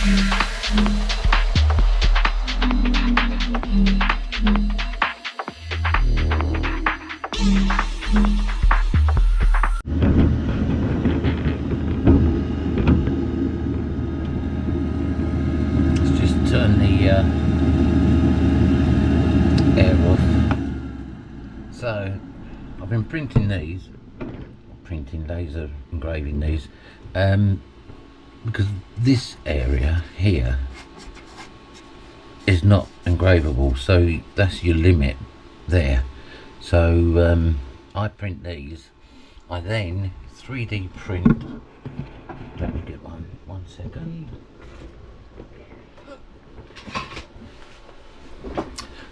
Let's just turn the air off. So I've been printing these, laser engraving these, because this area here is not engravable, so that's your limit there. So I print these, I then 3D print, let me get one second.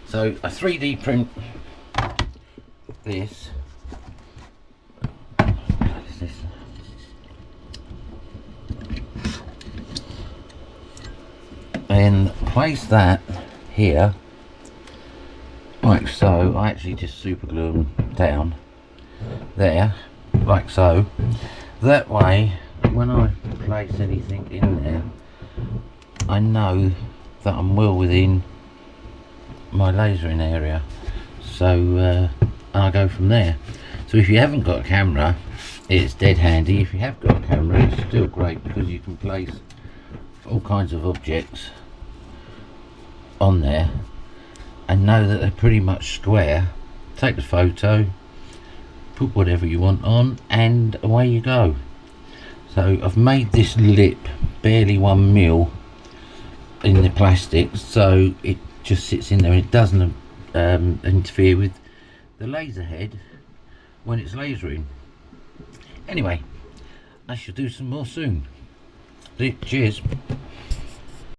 So I 3D print this, and place that here like so. I actually just super glue them down there like so. That way when I place anything in there, I know that I'm well within my lasering area, so I'll go from there. So if you haven't got a camera, it's dead handy. If you have got a camera, it's still great because you can place all kinds of objects on there and know that they're pretty much square. Take the photo, put whatever you want on, and away you go. So I've made this lip barely 1 mil in the plastic, so it just sits in there and it doesn't interfere with the laser head when it's lasering. Anyway, I shall do some more soon. Cheers.